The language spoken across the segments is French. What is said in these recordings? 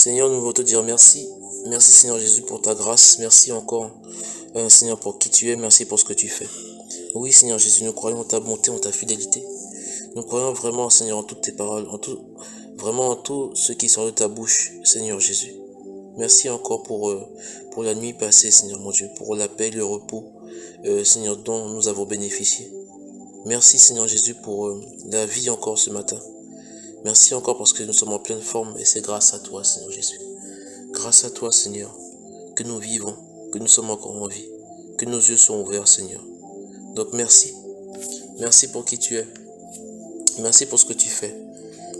Seigneur, nous voulons te dire merci. Merci Seigneur Jésus pour ta grâce. Merci encore Seigneur pour qui tu es. Merci pour ce que tu fais. Oui Seigneur Jésus, nous croyons en ta bonté, en ta fidélité. Nous croyons vraiment Seigneur en toutes tes paroles, vraiment en tout ce qui sort de ta bouche Seigneur Jésus. Merci encore pour la nuit passée Seigneur mon Dieu, pour la paix et le repos Seigneur dont nous avons bénéficié. Merci Seigneur Jésus pour la vie encore ce matin. Merci encore parce que nous sommes en pleine forme et c'est grâce à toi Seigneur Jésus. Grâce à toi Seigneur que nous vivons, que nous sommes encore en vie, que nos yeux sont ouverts Seigneur. Donc merci. Merci pour qui tu es. Merci pour ce que tu fais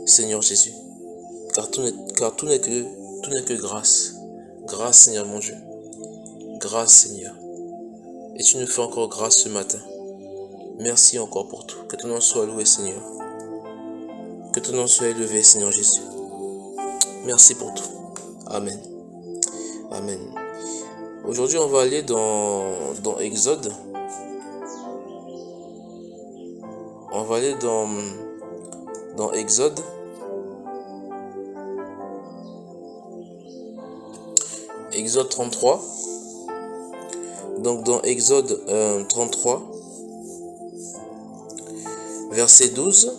Seigneur Jésus. Car tout n'est que grâce. Grâce Seigneur mon Dieu. Grâce Seigneur. Et tu nous fais encore grâce ce matin. Merci encore pour tout. Que ton nom soit loué Seigneur. Que ton nom soit élevé Seigneur Jésus. Merci pour tout. Amen. Amen. Aujourd'hui on va aller dans Exode. On va aller dans Exode. Exode 33. Donc dans Exode 33, verset 12.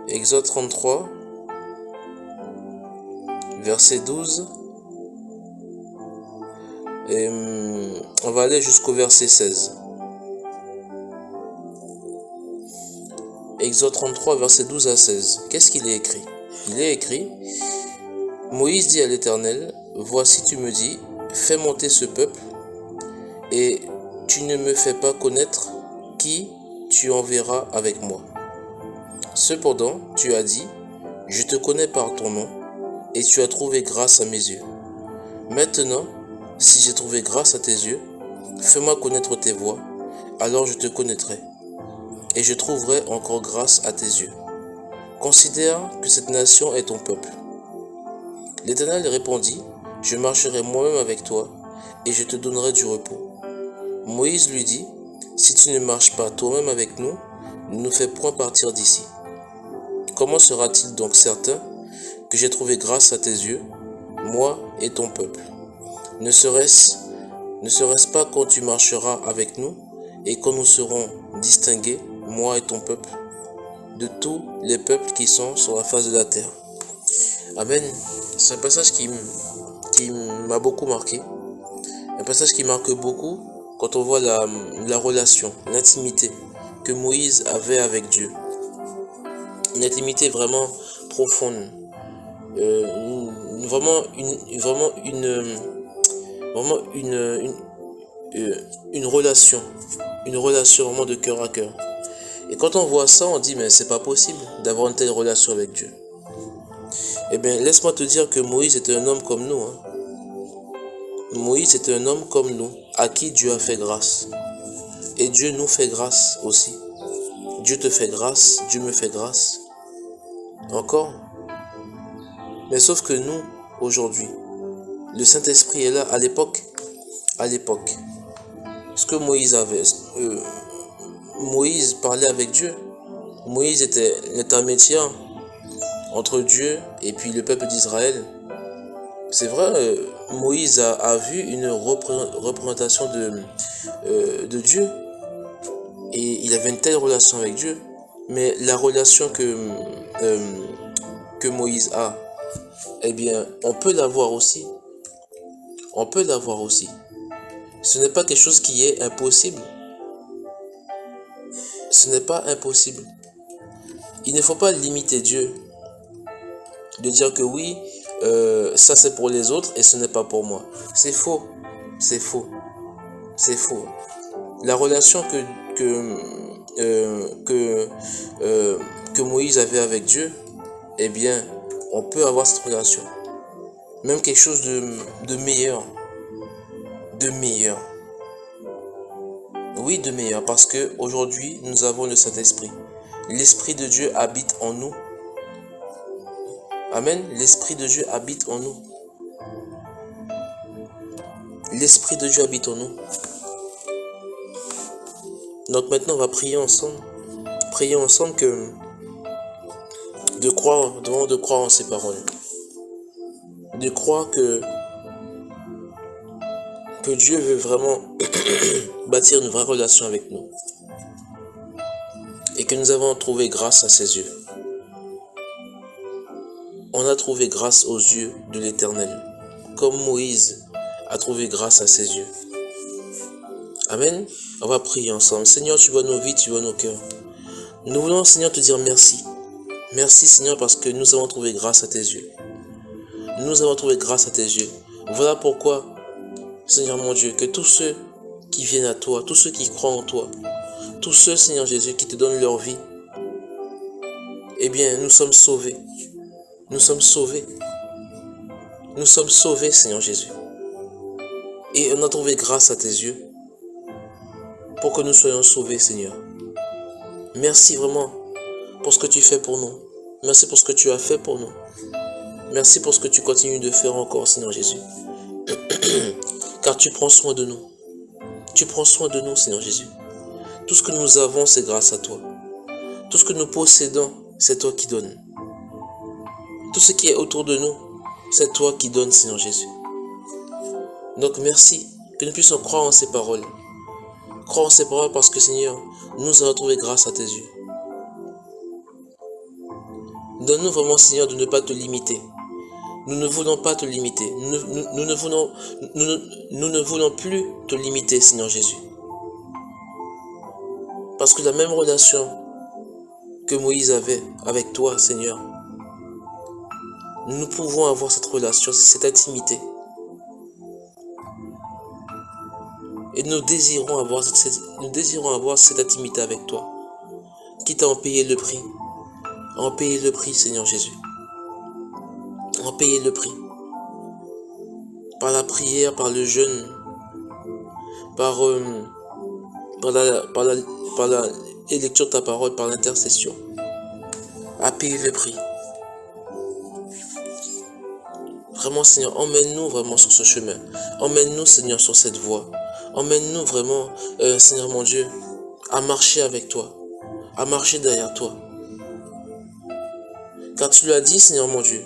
Exode 33, verset 12. Et on va aller jusqu'au verset 16. Exode 33, verset 12 à 16. Qu'est-ce qu'il est écrit? Il est écrit: Moïse dit à l'Éternel, voici tu me dis, fais monter ce peuple, et tu ne me fais pas connaître qui tu enverras avec moi. Cependant, tu as dit, je te connais par ton nom, et tu as trouvé grâce à mes yeux. Maintenant, si j'ai trouvé grâce à tes yeux, fais-moi connaître tes voies, alors je te connaîtrai, et je trouverai encore grâce à tes yeux. Considère que cette nation est ton peuple. L'Éternel répondit, je marcherai moi-même avec toi, et je te donnerai du repos. Moïse lui dit, si tu ne marches pas toi-même avec nous, ne nous fais point partir d'ici. Comment sera-t-il donc certain que j'ai trouvé grâce à tes yeux, moi et ton peuple? Ne serait-ce pas quand tu marcheras avec nous, et quand nous serons distingués, moi et ton peuple, de tous les peuples qui sont sur la face de la terre? Amen. C'est un passage qui m'a beaucoup marqué. Un passage qui marque beaucoup quand on voit la relation, l'intimité que Moïse avait avec Dieu. Une intimité vraiment profonde. Vraiment une relation. Une relation vraiment de cœur à cœur. Et quand on voit ça, on dit, mais c'est pas possible d'avoir une telle relation avec Dieu. Eh bien, laisse-moi te dire que Moïse était un homme comme nous. Moïse était un homme comme nous, à qui Dieu a fait grâce. Et Dieu nous fait grâce aussi. Dieu te fait grâce, Dieu me fait grâce. Encore. Mais sauf que nous, aujourd'hui, le Saint-Esprit est là à l'époque. Ce que Moïse avait, Moïse parlait avec Dieu. Moïse était l'intermédiaire entre Dieu et puis le peuple d'Israël. C'est vrai, Moïse a vu une représentation de Dieu. Et il avait une telle relation avec Dieu. Mais la relation que Moïse a, eh bien, on peut l'avoir aussi. On peut l'avoir aussi. Ce n'est pas quelque chose qui est impossible. Ce n'est pas impossible. Il ne faut pas limiter Dieu. De dire que oui, ça c'est pour les autres et ce n'est pas pour moi. C'est faux. C'est faux. C'est faux. La relation que Moïse avait avec Dieu, eh bien, on peut avoir cette relation. Même quelque chose de meilleur. De meilleur. Oui, de meilleur, parce que aujourd'hui nous avons le Saint-Esprit. L'Esprit de Dieu habite en nous. Amen. L'Esprit de Dieu habite en nous. L'Esprit de Dieu habite en nous. Donc maintenant, on va prier ensemble. prier ensemble de croire en ces paroles. De croire que Dieu veut vraiment bâtir une vraie relation avec nous. Et que nous avons trouvé grâce à ses yeux. On a trouvé grâce aux yeux de l'Éternel, comme Moïse a trouvé grâce à ses yeux. Amen. On va prier ensemble. Seigneur, tu vois nos vies, tu vois nos cœurs. Nous voulons, Seigneur, te dire merci. Merci, Seigneur, parce que nous avons trouvé grâce à tes yeux. Nous avons trouvé grâce à tes yeux. Voilà pourquoi, Seigneur mon Dieu, que tous ceux qui viennent à toi, tous ceux qui croient en toi, tous ceux, Seigneur Jésus, qui te donnent leur vie, eh bien, nous sommes sauvés. Nous sommes sauvés. Nous sommes sauvés, Seigneur Jésus. Et on a trouvé grâce à tes yeux pour que nous soyons sauvés, Seigneur. Merci vraiment pour ce que tu fais pour nous. Merci pour ce que tu as fait pour nous. Merci pour ce que tu continues de faire encore, Seigneur Jésus. Car tu prends soin de nous. Tu prends soin de nous, Seigneur Jésus. Tout ce que nous avons, c'est grâce à toi. Tout ce que nous possédons, c'est toi qui donnes. Tout ce qui est autour de nous, c'est toi qui donnes, Seigneur Jésus. Donc merci que nous puissions croire en ces paroles. Croire en ces paroles parce que, Seigneur, nous avons trouvé grâce à tes yeux. Donne-nous vraiment, Seigneur, de ne pas te limiter. Nous ne voulons pas te limiter. Nous ne voulons plus te limiter, Seigneur Jésus. Parce que la même relation que Moïse avait avec toi, Seigneur, nous pouvons avoir cette relation, cette intimité. Et nous désirons avoir cette intimité avec toi. Quitte à en payer le prix. En payer le prix, Seigneur Jésus. En payer le prix. Par la prière, par le jeûne, par la lecture de ta parole, par l'intercession. À payer le prix. Vraiment, Seigneur, emmène-nous vraiment sur ce chemin. Emmène-nous, Seigneur, sur cette voie. Emmène-nous vraiment, Seigneur mon Dieu, à marcher avec toi. À marcher derrière toi. Car tu l'as dit, Seigneur mon Dieu.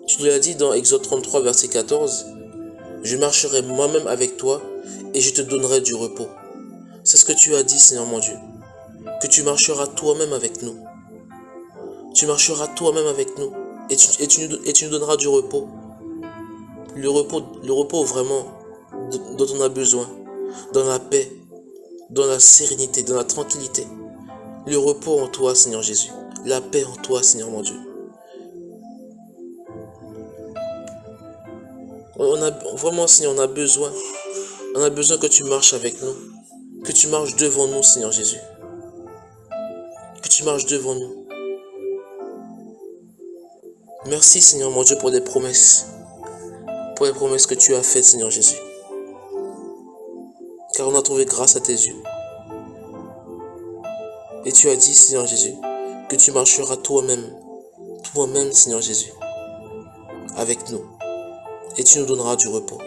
Tu l'as dit dans Exode 33, verset 14. Je marcherai moi-même avec toi et je te donnerai du repos. C'est ce que tu as dit, Seigneur mon Dieu. Que tu marcheras toi-même avec nous. Tu marcheras toi-même avec nous. Et tu nous donneras du repos. Le repos vraiment dont on a besoin. Dans la paix, dans la sérénité, dans la tranquillité. Le repos en toi, Seigneur Jésus. La paix en toi, Seigneur mon Dieu. Vraiment, Seigneur, on a besoin. On a besoin que tu marches avec nous. Que tu marches devant nous, Seigneur Jésus. Que tu marches devant nous. Merci, Seigneur mon Dieu, pour les promesses. Pour les promesses que tu as faites, Seigneur Jésus. Car on a trouvé grâce à tes yeux. Et tu as dit, Seigneur Jésus, que tu marcheras toi-même. Toi-même, Seigneur Jésus. Avec nous. Et tu nous donneras du repos.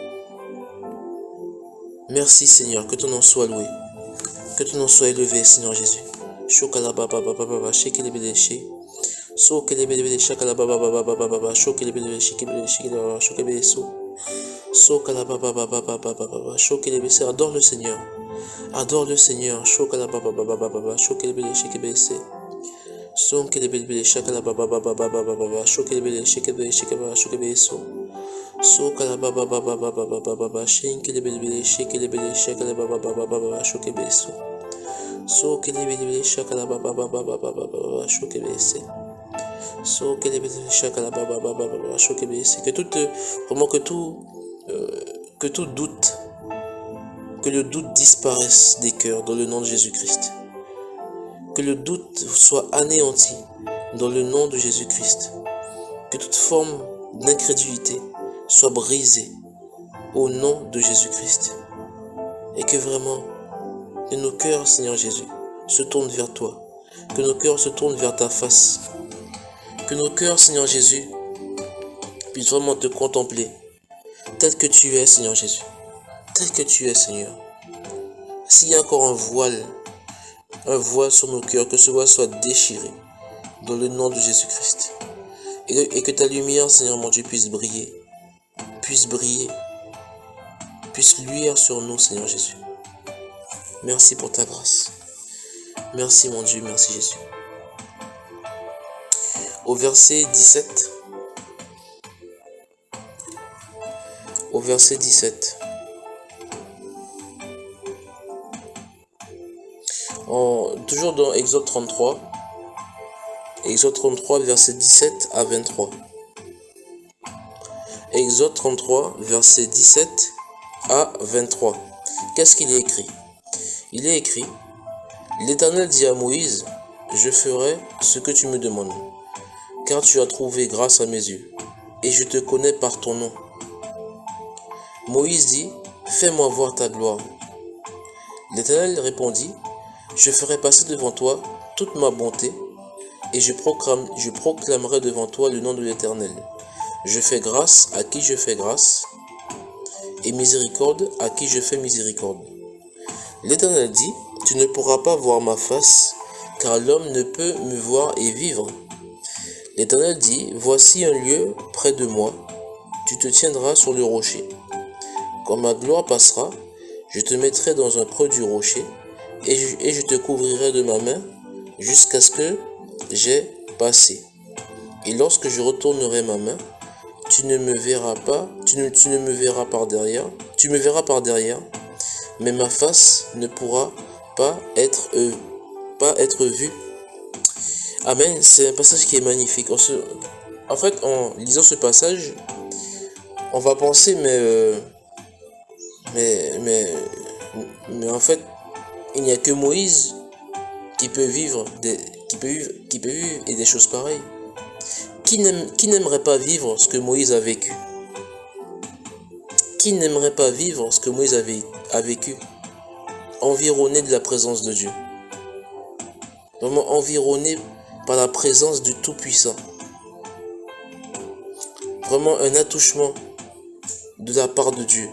Merci, Seigneur, que ton nom soit loué. Que ton nom soit élevé, Seigneur Jésus. Shokalababa, shekelebeleche. Sokelebele shakalababa, shokelebele shekelebele shokebeleso. Sokalababa, shokelebele. Adore le Seigneur. Adore le Seigneur. Shokalababa, shokelebele shekebelese. Sonkelebele shakalababa, shokelebele shekebele shokebeleso. So kalababa shinkelebele shekelebele shakalababa shokebeso. So kelebele shakalababa shokebese. So kelebele shakalababa shokebese. Que tout doute, que le doute disparaisse des cœurs dans le nom de Jésus-Christ. Que le doute soit anéanti dans le nom de Jésus-Christ. Que toute forme d'incrédulité soit brisé au nom de Jésus-Christ. Et que vraiment, que nos cœurs, Seigneur Jésus, se tournent vers toi. Que nos cœurs se tournent vers ta face. Que nos cœurs, Seigneur Jésus, puissent vraiment te contempler. Tel que tu es, Seigneur Jésus. Tel que tu es, Seigneur. S'il y a encore un voile un voile sur nos cœurs, que ce voile soit déchiré dans le nom de Jésus-Christ. Et que ta lumière, Seigneur mon Dieu, puisse briller, puisse luire sur nous, Seigneur Jésus. Merci pour ta grâce. Merci mon Dieu, merci Jésus. Au verset 17. Au verset 17. Toujours dans Exode 33. Exode 33, verset 17 à 23. Exode 33, verset 17 à 23. Qu'est-ce qu'il est écrit? Il est écrit: L'Éternel dit à Moïse, je ferai ce que tu me demandes, car tu as trouvé grâce à mes yeux, et je te connais par ton nom. Moïse dit, fais-moi voir ta gloire. L'Éternel répondit, je ferai passer devant toi toute ma bonté, et je proclamerai devant toi le nom de l'Éternel. Je fais grâce à qui je fais grâce, et miséricorde à qui je fais miséricorde. L'Éternel dit, tu ne pourras pas voir ma face, car l'homme ne peut me voir et vivre. L'Éternel dit, voici un lieu près de moi, tu te tiendras sur le rocher. Quand ma gloire passera, je te mettrai dans un creux du rocher, et je te couvrirai de ma main, jusqu'à ce que j'ai passé. Et lorsque je retournerai ma main, tu ne me verras pas, tu me verras par derrière, tu me verras par derrière, mais ma face ne pourra pas être vue. Amen. C'est un passage qui est magnifique. En fait, en lisant ce passage, on va penser, mais en fait, il n'y a que Moïse qui peut vivre et des choses pareilles. Qui n'aimerait pas vivre ce que Moïse a vécu? Qui n'aimerait pas vivre ce que Moïse a vécu? Environné de la présence de Dieu. Vraiment environné par la présence du Tout-Puissant. Vraiment un attouchement de la part de Dieu.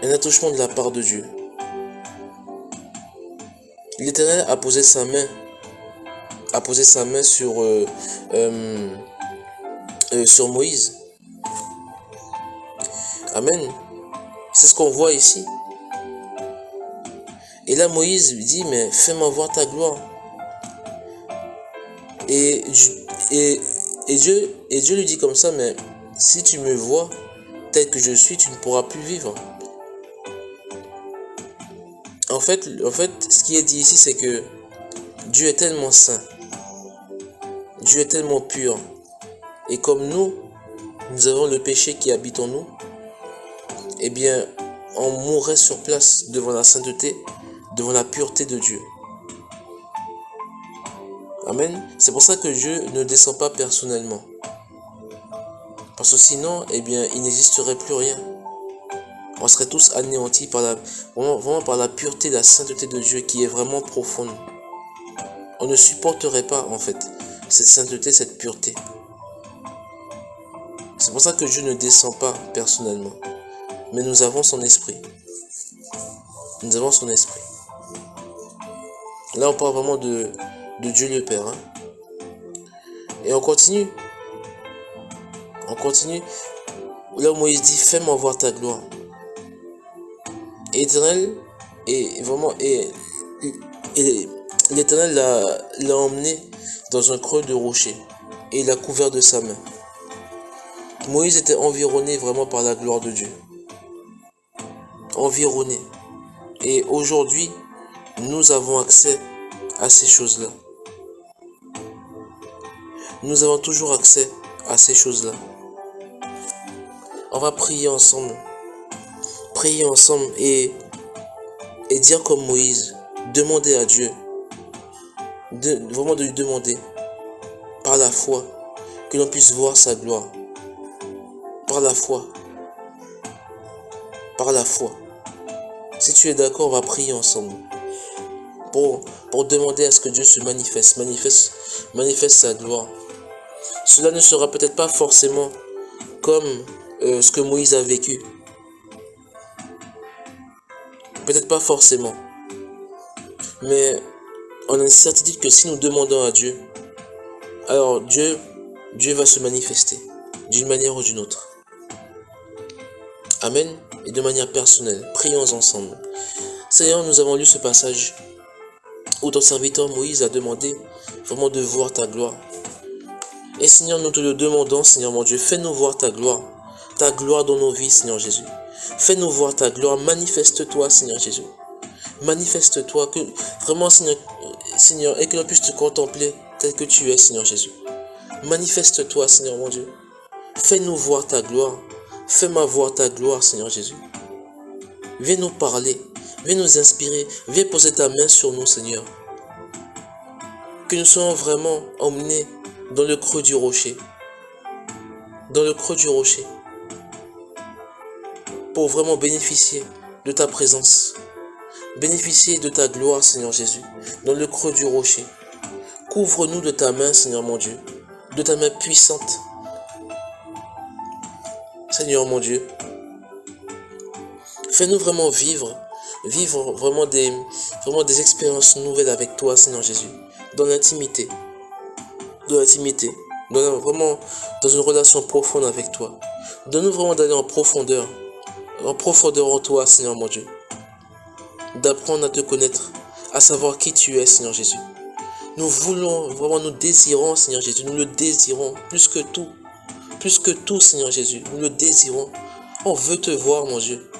Un attouchement de la part de Dieu. L'Éternel a posé sa main sur Moïse. Amen. C'est ce qu'on voit ici. Et là, Moïse lui dit, mais fais-moi voir ta gloire. Et Dieu lui dit comme ça, mais si tu me vois tel que je suis, tu ne pourras plus vivre. En fait, ce qui est dit ici, c'est que Dieu est tellement saint. Dieu est tellement pur. Et comme nous avons le péché qui habite en nous, eh bien, on mourrait sur place devant la sainteté, devant la pureté de Dieu. Amen. C'est pour ça que Dieu ne descend pas personnellement. Parce que sinon, eh bien, il n'existerait plus rien. On serait tous anéantis vraiment par la pureté, la sainteté de Dieu qui est vraiment profonde. On ne supporterait pas, en fait, cette sainteté, cette pureté. C'est pour ça que Dieu ne descend pas personnellement. Mais nous avons son esprit. Nous avons son esprit. Là, on parle vraiment de Dieu le Père. Hein. Et on continue. On continue. Là, Moïse dit, fais-moi voir ta gloire. Et l'Éternel l'a emmené dans un creux de rocher. Et il l'a couvert de sa main. Moïse était environné vraiment par la gloire de Dieu. Environné. Et aujourd'hui, nous avons accès à ces choses-là. Nous avons toujours accès à ces choses-là. On va prier ensemble. Prier ensemble et dire comme Moïse, demander à Dieu, vraiment de lui demander par la foi que l'on puisse voir sa gloire. Par la foi. Par la foi. Si tu es d'accord, on va prier ensemble. Pour demander à ce que Dieu se manifeste sa gloire. Cela ne sera peut-être pas forcément comme ce que Moïse a vécu. Peut-être pas forcément. Mais on a une certitude que si nous demandons à Dieu, alors Dieu va se manifester d'une manière ou d'une autre. Amen. Et de manière personnelle, prions ensemble. Seigneur, nous avons lu ce passage où ton serviteur Moïse a demandé vraiment de voir ta gloire. Et Seigneur, nous te le demandons, Seigneur mon Dieu, fais-nous voir ta gloire dans nos vies, Seigneur Jésus. Fais-nous voir ta gloire, manifeste-toi, Seigneur Jésus. Manifeste-toi, que vraiment, Seigneur, et que l'on puisse te contempler tel que tu es, Seigneur Jésus. Manifeste-toi, Seigneur mon Dieu. Fais-nous voir ta gloire. Fais-moi voir ta gloire, Seigneur Jésus. Viens nous parler, viens nous inspirer, viens poser ta main sur nous, Seigneur. Que nous soyons vraiment emmenés dans le creux du rocher. Dans le creux du rocher. Pour vraiment bénéficier de ta présence. Bénéficier de ta gloire, Seigneur Jésus. Dans le creux du rocher. Couvre-nous de ta main, Seigneur mon Dieu. De ta main puissante. Seigneur mon Dieu. Fais-nous vraiment vivre vraiment des expériences nouvelles avec toi, Seigneur Jésus. Dans l'intimité. Vraiment dans une relation profonde avec toi. Donne-nous vraiment d'aller en profondeur en toi, Seigneur mon Dieu. D'apprendre à te connaître, à savoir qui tu es, Seigneur Jésus. Nous désirons, Seigneur Jésus, nous le désirons plus que tout, Seigneur Jésus, nous le désirons. On veut te voir, mon Dieu.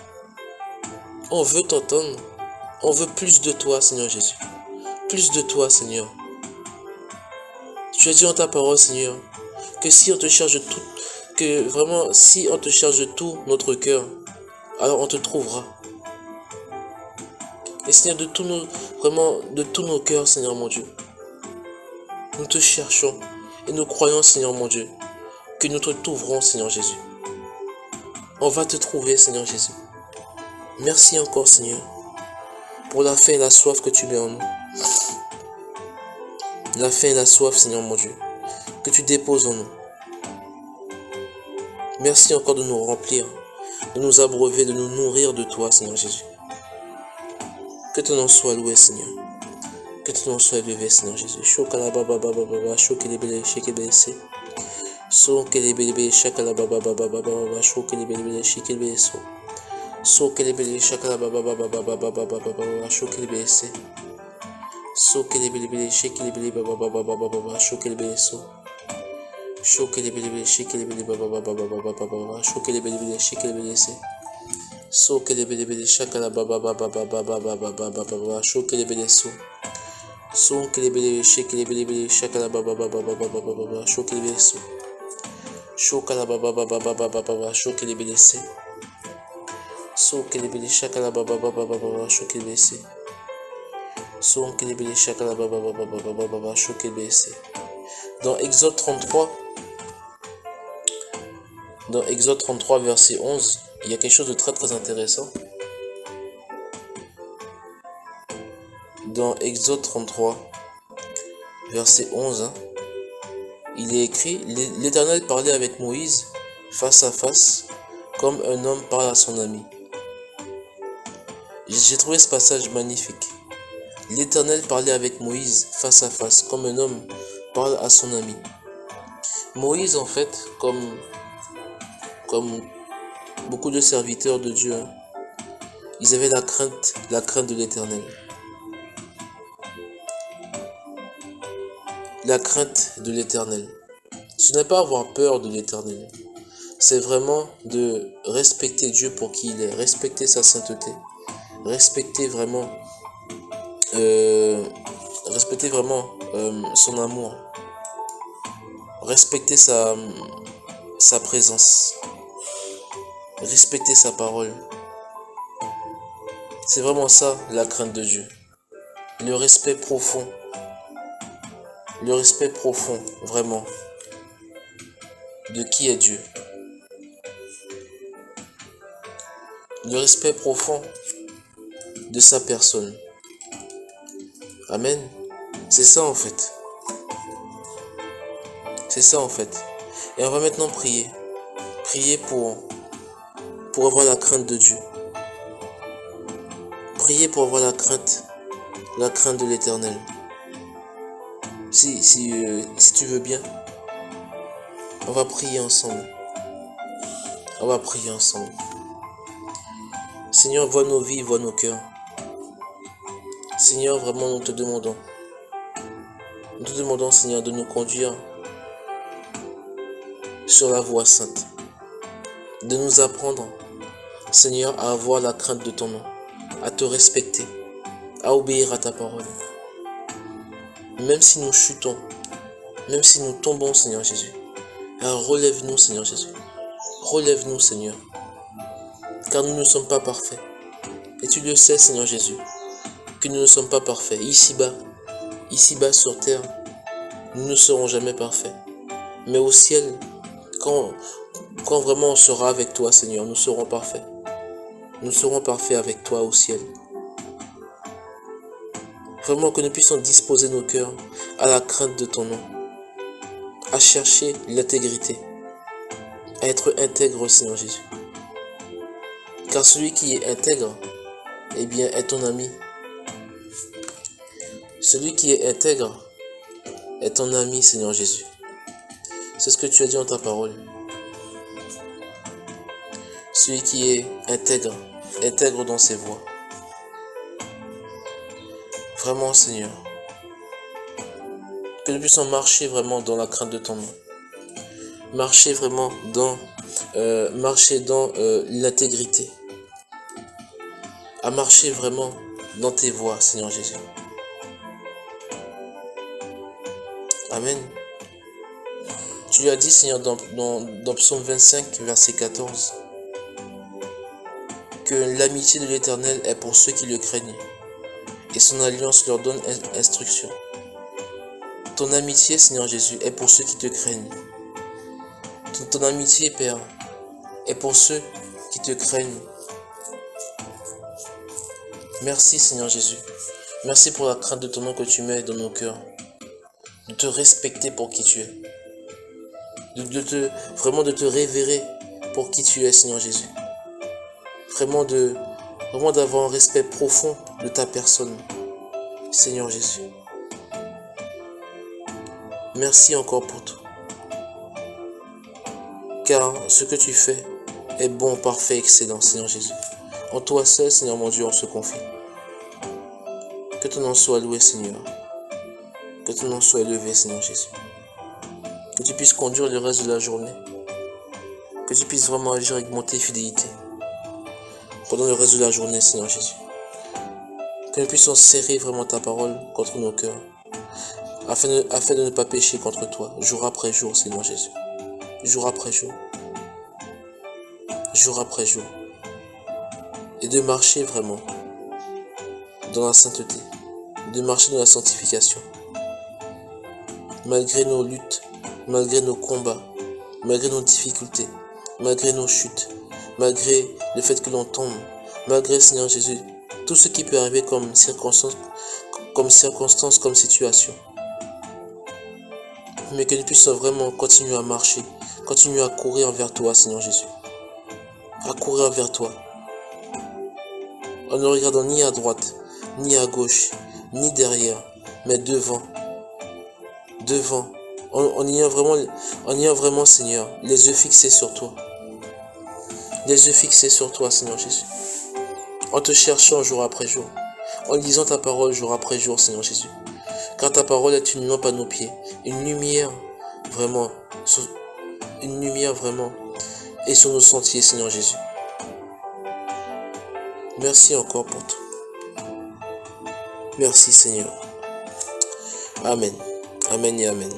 On veut t'entendre. On veut plus de toi, Seigneur Jésus. Plus de toi, Seigneur. Tu as dit en ta parole, Seigneur, que si on te cherche de tout notre cœur, alors on te trouvera. Et Seigneur, de tous nos cœurs, Seigneur mon Dieu, nous te cherchons et nous croyons, Seigneur mon Dieu, que nous te trouverons, Seigneur Jésus. On va te trouver, Seigneur Jésus. Merci encore, Seigneur, pour la faim et la soif que tu mets en nous. La faim et la soif, Seigneur mon Dieu, que tu déposes en nous. Merci encore de nous remplir, de nous abreuver, de nous nourrir de toi, Seigneur Jésus. Que ton nom soit loué, Seigneur. Que ton nom soit élevé, Seigneur Jésus. Dans Exode 33, verset 11, il y a quelque chose de très très intéressant. Dans Exode 33, verset 11, il est écrit: l'Éternel parlait avec Moïse face à face, comme un homme parle à son ami. J'ai trouvé ce passage magnifique. L'Éternel parlait avec Moïse face à face, comme un homme parle à son ami. Moïse, en fait, comme beaucoup de serviteurs de Dieu, ils avaient la crainte de l'Éternel. La crainte de l'Éternel. Ce n'est pas avoir peur de l'Éternel. C'est vraiment de respecter Dieu pour qui il est, respecter sa sainteté, respecter vraiment son amour, respecter sa présence, respecter sa parole. C'est vraiment ça, la crainte de Dieu. Le respect profond, vraiment, de qui est Dieu. Le respect profond de sa personne. Amen. C'est ça en fait. C'est ça en fait. Et on va maintenant prier. Prier pour avoir la crainte de Dieu. Prier pour avoir la crainte la crainte de l'Éternel. Si tu veux bien, on va prier ensemble. On va prier ensemble. Seigneur, vois nos vies, vois nos cœurs. Seigneur, vraiment, nous te demandons. Nous te demandons, Seigneur, de nous conduire sur la voie sainte. De nous apprendre, Seigneur, à avoir la crainte de ton nom, à te respecter, à obéir à ta parole. Même si nous chutons, même si nous tombons, Seigneur Jésus, relève-nous, Seigneur Jésus. Relève-nous, Seigneur, car nous ne sommes pas parfaits. Et tu le sais, Seigneur Jésus, que nous ne sommes pas parfaits. Ici-bas sur terre, nous ne serons jamais parfaits. Mais au ciel, quand vraiment on sera avec toi, Seigneur, nous serons parfaits. Nous serons parfaits avec toi au ciel. Vraiment que nous puissions disposer nos cœurs à la crainte de ton nom, à chercher l'intégrité, à être intègre, Seigneur Jésus. Car celui qui est intègre, eh bien, est ton ami. Celui qui est intègre est ton ami, Seigneur Jésus. C'est ce que tu as dit en ta parole. Celui qui est intègre, intègre dans ses voies. Vraiment, Seigneur, que nous puissions marcher vraiment dans la crainte de ton nom. Marcher vraiment dans l'intégrité. À marcher vraiment dans tes voies, Seigneur Jésus. Amen. Tu lui as dit, Seigneur, dans Psaume 25, verset 14, que l'amitié de l'Éternel est pour ceux qui le craignent, et son alliance leur donne instruction. Ton amitié, Seigneur Jésus, est pour ceux qui te craignent. Ton amitié, Père, est pour ceux qui te craignent. Merci, Seigneur Jésus. Merci pour la crainte de ton nom que tu mets dans nos cœurs. De te respecter pour qui tu es. Vraiment de te révérer pour qui tu es, Seigneur Jésus. Vraiment d'avoir un respect profond de ta personne, Seigneur Jésus. Merci encore pour tout. Car ce que tu fais est bon, parfait, excellent, Seigneur Jésus. En toi seul, Seigneur mon Dieu, on se confie. Que ton nom soit loué, Seigneur. Que ton nom soit élevé, Seigneur Jésus. Que tu puisses conduire le reste de la journée. Que tu puisses vraiment agir avec bonté et fidélité pendant le reste de la journée, Seigneur Jésus. Que nous puissions serrer vraiment ta parole contre nos cœurs, afin de ne pas pécher contre toi, jour après jour, Seigneur Jésus. Jour après jour. Jour après jour. Et de marcher vraiment dans la sainteté, de marcher dans la sanctification. Malgré nos luttes, malgré nos combats, malgré nos difficultés, malgré nos chutes, malgré le fait que l'on tombe, malgré, Seigneur Jésus, tout ce qui peut arriver comme circonstance, comme situation. Mais que nous puissions vraiment continuer à marcher, continuer à courir vers toi, Seigneur Jésus. À courir vers toi. En ne regardant ni à droite, ni à gauche, ni derrière, mais devant. Devant. En ayant vraiment, Seigneur, les yeux fixés sur toi. Les yeux fixés sur toi, Seigneur Jésus. En te cherchant jour après jour. En lisant ta parole jour après jour, Seigneur Jésus. Car ta parole est une lampe à nos pieds. Une lumière vraiment. Et sur nos sentiers, Seigneur Jésus. Merci encore pour tout. Merci, Seigneur. Amen. Amen et amen.